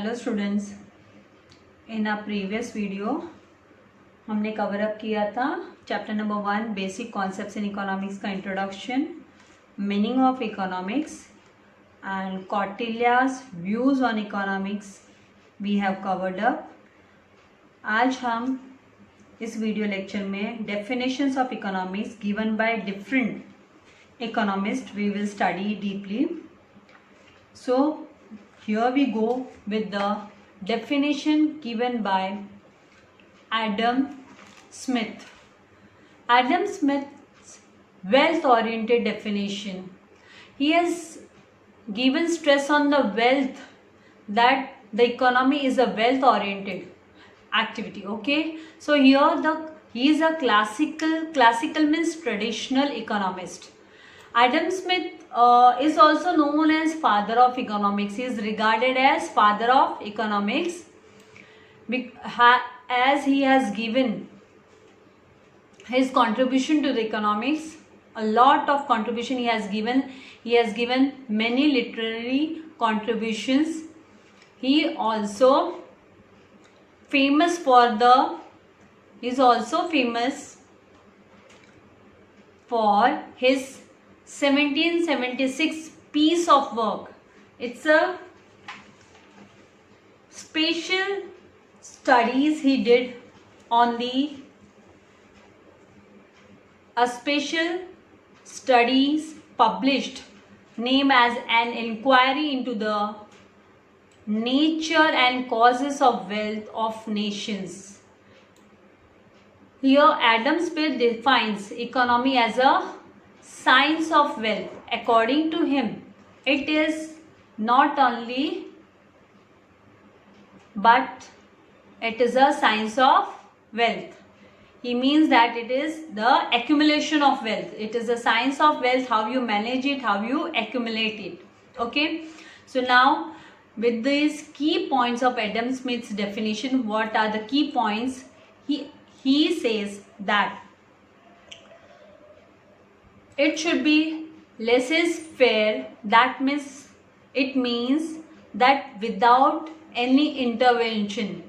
Hello students, in a previous video हमने cover up किया था chapter number 1 basic concepts in economics का introduction, meaning of economics and Kautilya's views on economics we have covered up. आज हम इस video lecture में definitions of economics given by different economist we will study deeply. So here we go with the definition given by Adam Smith. Adam Smith's wealth-oriented definition. He has given stress on the wealth, that the economy is a wealth-oriented activity. Okay, so here he is a classical means traditional economist. Adam Smith is also known as father of economics. He is regarded as father of economics as he has given his contribution to the economics. A lot of contribution he has given. He has given many literary contributions. He also famous for his 1776 piece of work. It's a special studies he did on a special studies published named as an inquiry into the nature and causes of wealth of nations. Here Adam Smith defines economy as a science of wealth. According to him, it is not only but it is a science of wealth. He means that it is the accumulation of wealth. It is a science of wealth, how you manage it, how you accumulate it. Okay, so now with these key points of Adam Smith's definition, what are the key points? He says that it should be laissez-faire. That means it means that without any intervention,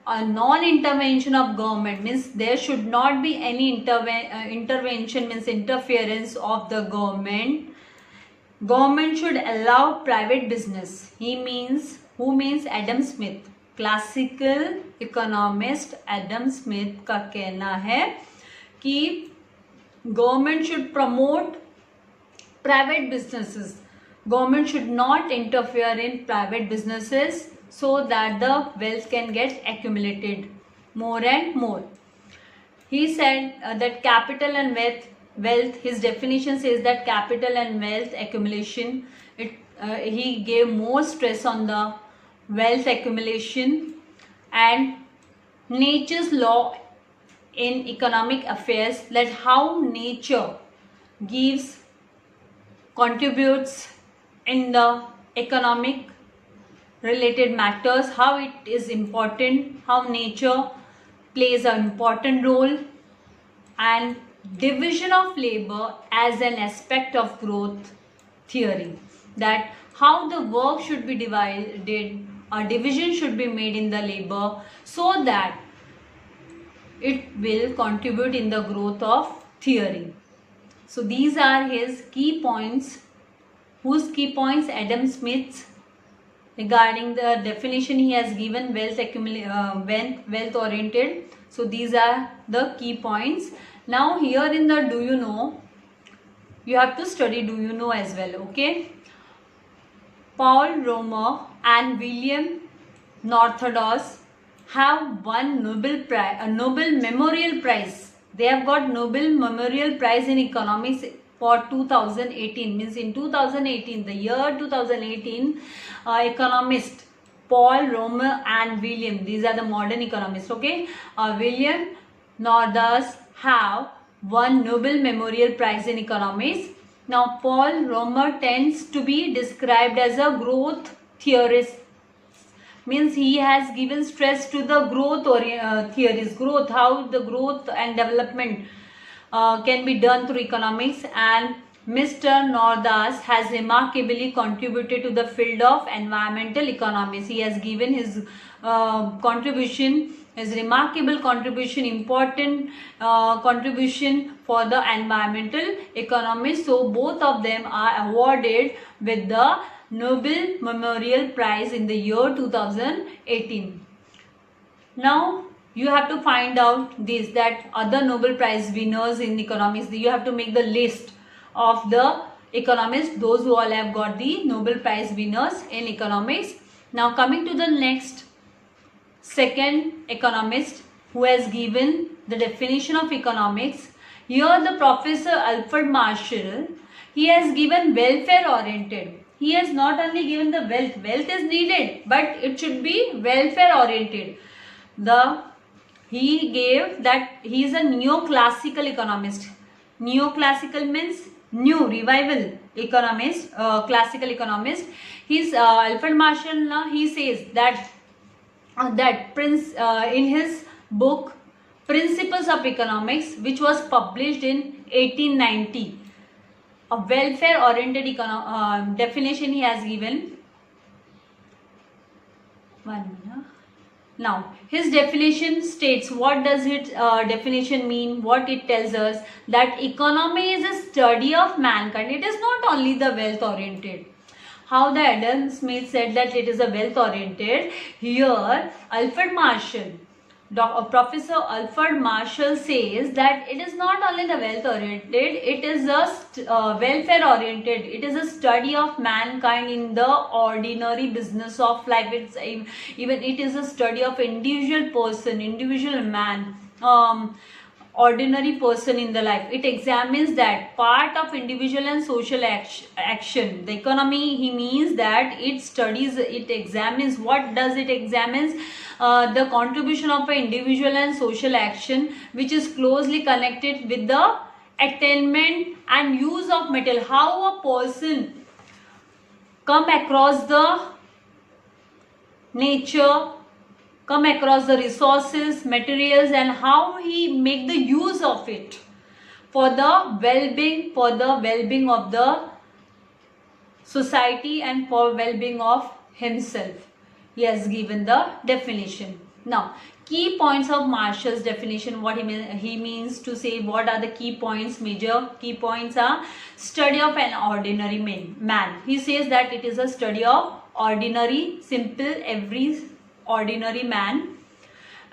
a non-intervention of government, means there should not be any intervention, means interference of the government. Government should allow private business. Who means Adam Smith, classical economist Adam Smith का कहना है कि government should promote private businesses. Government should not interfere in private businesses so that the wealth can get accumulated more and more. He said that capital and wealth, his definition says that capital and wealth accumulation, he gave more stress on the wealth accumulation, and nature's law in economic affairs, that how nature contributes in the economic related matters, how it is important, how nature plays an important role, and division of labor as an aspect of growth theory, that how the work should be divided, a division should be made in the labor so that it will contribute in the growth of theory. So these are his key points. Whose key points? Adam Smith's, regarding the definition he has given, wealth oriented. So these are the key points. Now here in the do you know, you have to study do you know as well. Okay, Paul Romer and William Northodos have won Nobel Memorial Prize. They have got Nobel Memorial Prize in Economics for 2018. Means in 2018, the year 2018, economist Paul Romer and William, these are the modern economists. Okay, William Northodos have won Nobel Memorial Prize in Economics. Now Paul Romer tends to be described as a growth theorist. Means he has given stress to the growth theories, how the growth and development can be done through economics. And Mr. Nordas has remarkably contributed to the field of environmental economics. He has given his contribution, his remarkable contribution, important contribution for the environmental economics. So both of them are awarded with the Nobel Memorial Prize in the year 2018. Now you have to find out this, that other Nobel Prize winners in economics. You have to make the list of the economists, those who all have got the Nobel Prize winners in economics. Now coming to the next, second economist who has given the definition of economics. Here the Professor Alfred Marshall, he has given welfare oriented. He has not only given the wealth is needed, but it should be welfare oriented. He gave that he is a neoclassical economist. Neoclassical means new revival economist, classical economist. He's Alfred Marshall. He says that in his book Principles of Economics, which was published in 1890, a welfare oriented definition he has given. One minute. Now, his definition states, what does its definition mean? What it tells us, that economy is a study of mankind. It is not only the wealth oriented. How the Adam Smith said that it is a wealth oriented. Here, Alfred Marshall, Professor Alfred Marshall says that it is not only the wealth oriented, it is a welfare oriented. It is a study of mankind in the ordinary business of life. It's even it is a study of individual person, individual man, ordinary person in the life. It examines that part of individual and social action. The economy, he means that it studies, it examines. What does it examines? The contribution of an individual and social action, which is closely connected with the attainment and use of material. How a person come across the nature, come across the resources, materials, and how he make the use of it for the well-being of the society and for well-being of himself. He has given the definition. Now, key points of Marshall's definition, what he means to say, what are the key points? Major key points are study of an ordinary man. He says that it is a study of ordinary, simple, every ordinary man.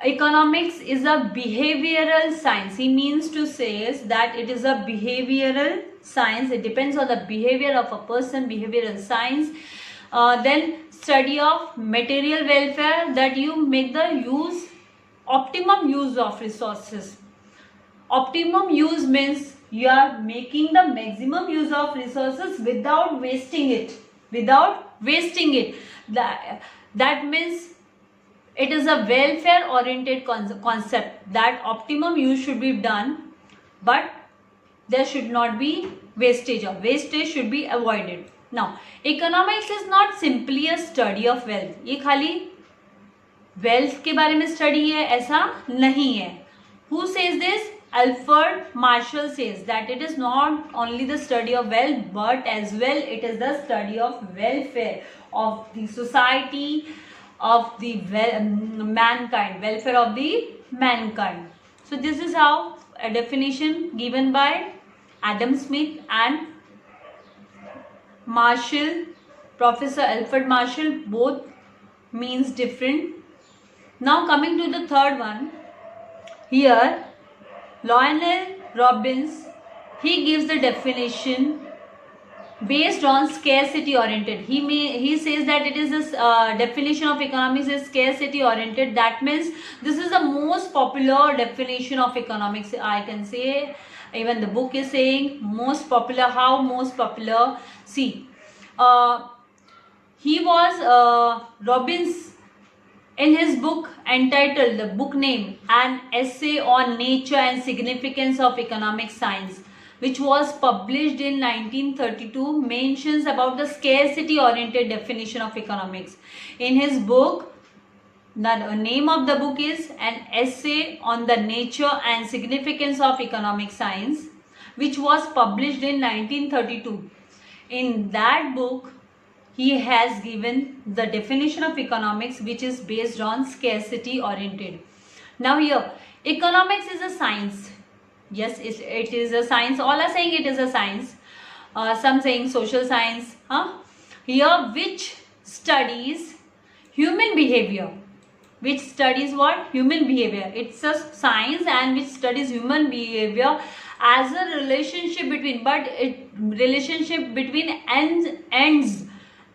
Economics is a behavioral science. He means to say that it is a behavioral science. It depends on the behavior of a person, behavioral science. Then study of material welfare, that you make the optimum use of resources. Optimum use means you are making the maximum use of resources without wasting it. That means it is a welfare oriented concept, that optimum use should be done, but there should not be wastage, or wastage should be avoided. Now, economics is not simply a study of wealth. ये खाली wealth के बारे में study है, ऐसा नहीं है. Who says this? Alfred Marshall says that it is not only the study of wealth, but as well it is the study of welfare of the society, of the mankind, welfare of the mankind. So this is how a definition given by Adam Smith and Marshall, Professor Alfred Marshall, both means different. Now coming to the third one, here Lionel Robbins, he gives the definition based on scarcity oriented. He says that it is a definition of economics is scarcity oriented. That means this is the most popular definition of economics, I can say. Even the book is saying most popular. How most popular? See, he was Robbins, in his book entitled, the book name, An Essay on Nature and Significance of Economic Science, which was published in 1932, mentions about the scarcity oriented definition of economics. In his book, the name of the book is An Essay on the Nature and Significance of Economic Science. which was published in 1932. In that book, he has given the definition of economics, which is based on scarcity oriented. Now here, economics is a science. Yes, it is a science. All are saying it is a science. Some saying social science. Here, which studies human behavior. Which studies what? Human behavior. It's a science and which studies human behavior as a relationship between, relationship between ends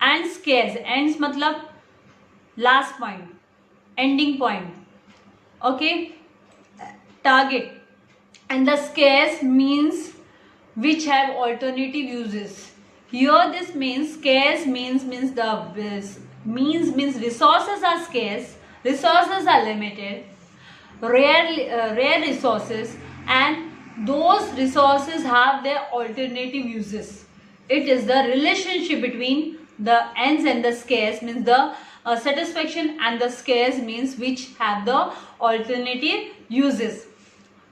and scares. Ends matlab last point, ending point. Okay, target. And the scarce means which have alternative uses. Here this means scarce means resources are scarce, resources are limited, rare resources, and those resources have their alternative uses. It is the relationship between the ends and the scarce, means the satisfaction, and the scarce means which have the alternative uses,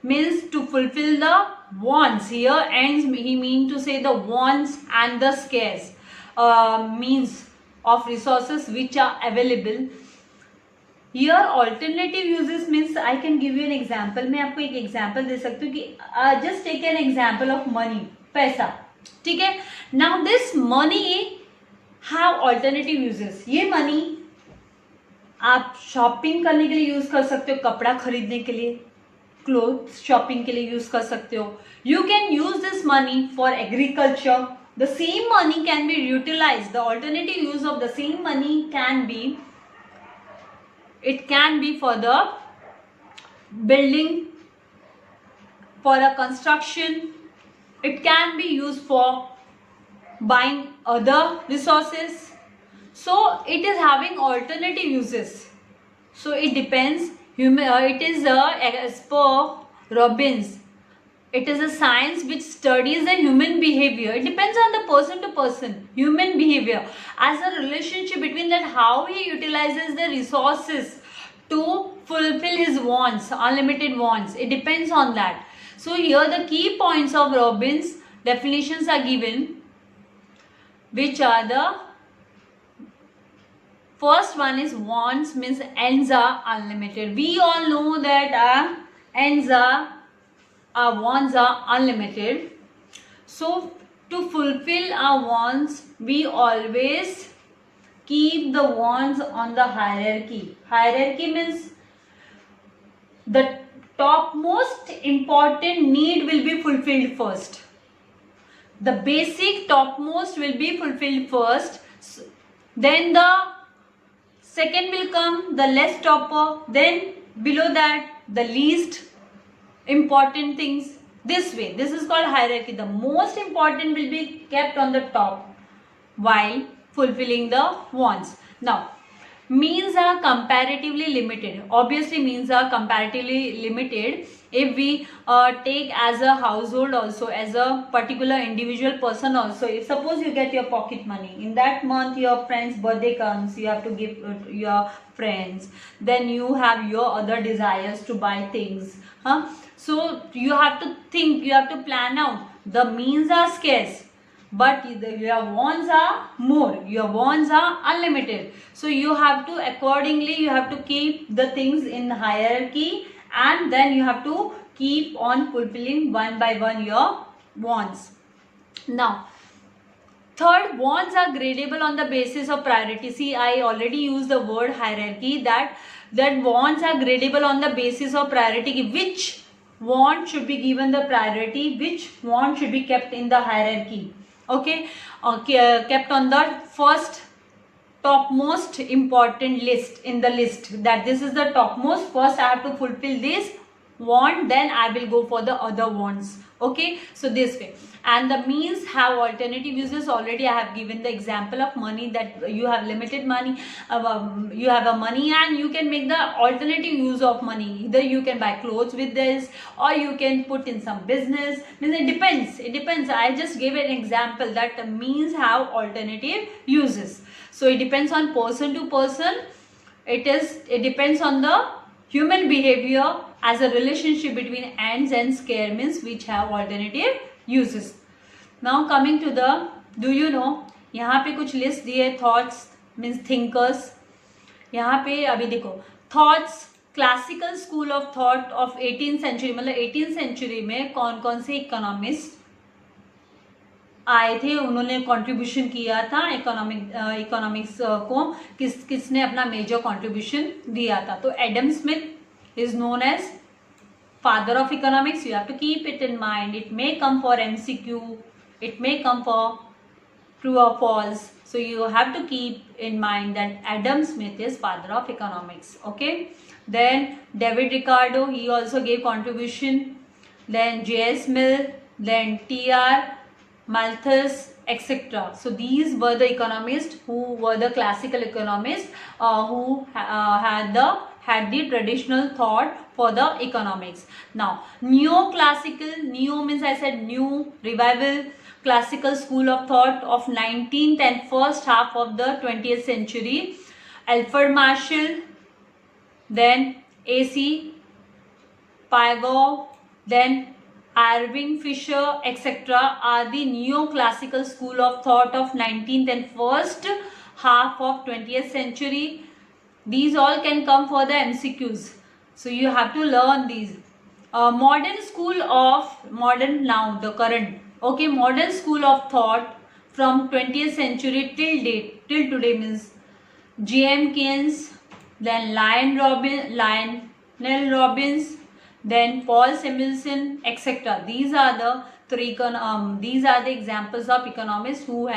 means to fulfill the wants. Here ends he mean to say the wants, and the scarce means of resources which are available. Here alternative uses means I can give you an example. मैं आपको एक example दे सकती हूँ कि just take an example of money, पैसा, ठीक है. Now this money have alternative uses. ये money आप shopping करने के लिए यूज कर सकते हो, कपड़ा खरीदने के लिए, क्लोथ शॉपिंग के लिए यूज कर सकते हो. You can use this money for agriculture. The same money can be utilized. The alternative use of the same money can be, it can be for the building, for a construction. It can be used for buying other resources. So it is having alternative uses. So it depends. It is as per Robbins, it is a science which studies the human behavior. It depends on the person to person, human behavior, as a relationship between that how he utilizes the resources to fulfill his wants, unlimited wants. It depends on that. So here the key points of Robbins definitions are given, which are the first one is wants means ends are unlimited. We all know that our wants are unlimited. So to fulfill our wants, we always keep the wants on the hierarchy. Hierarchy means the topmost important need will be fulfilled first. The basic topmost will be fulfilled first. Then the second will come, the less topper. Then below that, the least important things. This way, this is called hierarchy. The most important will be kept on the top while fulfilling the wants. Now, means are comparatively limited. Obviously, means are comparatively limited if we take as a household also, as a particular individual person also. If suppose you get your pocket money, in that month your friend's birthday comes, you have to give your friends, then you have your other desires to buy things. So you have to think, you have to plan out. The means are scarce, but your wants are more, your wants are unlimited. So you have to accordingly, you have to keep the things in hierarchy, and then you have to keep on fulfilling one by one your wants. Now, third, wants are gradable on the basis of priority. See, I already used the word hierarchy, that wants are gradable on the basis of priority. Which want should be given the priority, which want should be kept in the hierarchy. Okay, kept on the first topmost important list in the list, that this is the topmost. First I have to fulfill this want, then I will go for the other wants. Okay, so this way. And the means have alternative uses. Already I have given the example of money, that you have limited money, you have a money and you can make the alternative use of money. Either you can buy clothes with this, or you can put in some business. It depends. I just gave an example that the means have alternative uses. So it depends on person to person. It depends on the human behavior as a relationship between ends and scare means which have alternative uses. Now coming to the, do you know, यहाँ पे कुछ list दिए, thoughts means thinkers. यहाँ पे अभी देखो, thoughts classical school of thought of 18th century, मतलब 18th century में कौन कौन से इकोनॉमिस्ट आए थे, उन्होंने कंट्रीब्यूशन किया था इकोनॉमिक्स को, किसने अपना मेजर कंट्रीब्यूशन दिया था. तो Adam Smith is known as father of economics. You have to keep it in mind. It may come for MCQ, it may come for true or false, so you have to keep in mind that Adam Smith is father of economics. Okay, then David Ricardo, he also gave contribution. Then J.S. Mill, then T.R. Malthus, etc. So these were the economists who were the classical economists who had the traditional thought for the economics. Now neoclassical, neo means I said new, revival, classical school of thought of 19th and first half of the 20th century. Alfred Marshall, then A.C. Pygou, then Irving Fisher, etc. are the neoclassical school of thought of 19th and first half of 20th century. These all can come for the MCQs, so you have to learn these. Modern school of, modern now the current, okay, modern school of thought from 20th century till date, till today means J.M. Keynes, then Lionel Robbins, then Paul Samuelson, etc. These are the these are the examples of economists who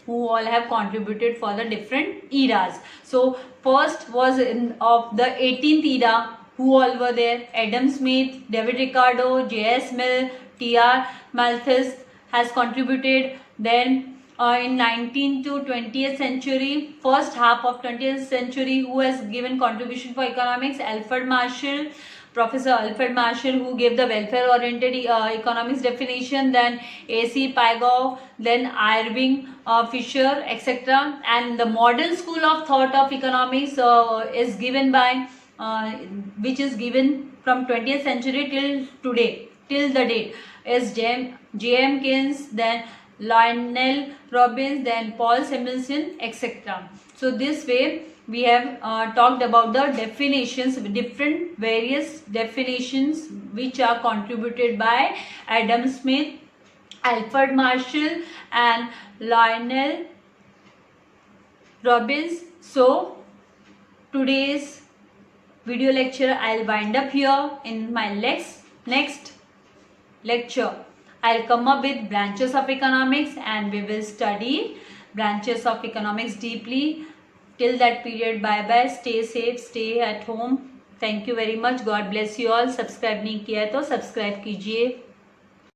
all have contributed for the different eras. So first was of the 18th era, who all were there? Adam Smith, David Ricardo, J.S. Mill, T.R. Malthus has contributed. Then in 19th to 20th century, first half of 20th century, who has given contribution for economics? Alfred Marshall, Professor Alfred Marshall, who gave the welfare oriented economics definition. Then A.C. Pygou, then Irving Fisher, etc. And the modern school of thought of economics is given by which is given from 20th century till today, till the date, is J.M. Keynes, then Lionel Robbins, then Paul Samuelson, etc. So this way we have talked about the definitions, different various definitions which are contributed by Adam Smith, Alfred Marshall and Lionel Robbins. So today's video lecture I'll wind up here. In my next lecture I'll come up with branches of economics and we will study branches of economics deeply. Till that period, bye bye, stay safe, stay at home. Thank you very much. God bless you all. Subscribe नहीं किया है तो subscribe कीजिए.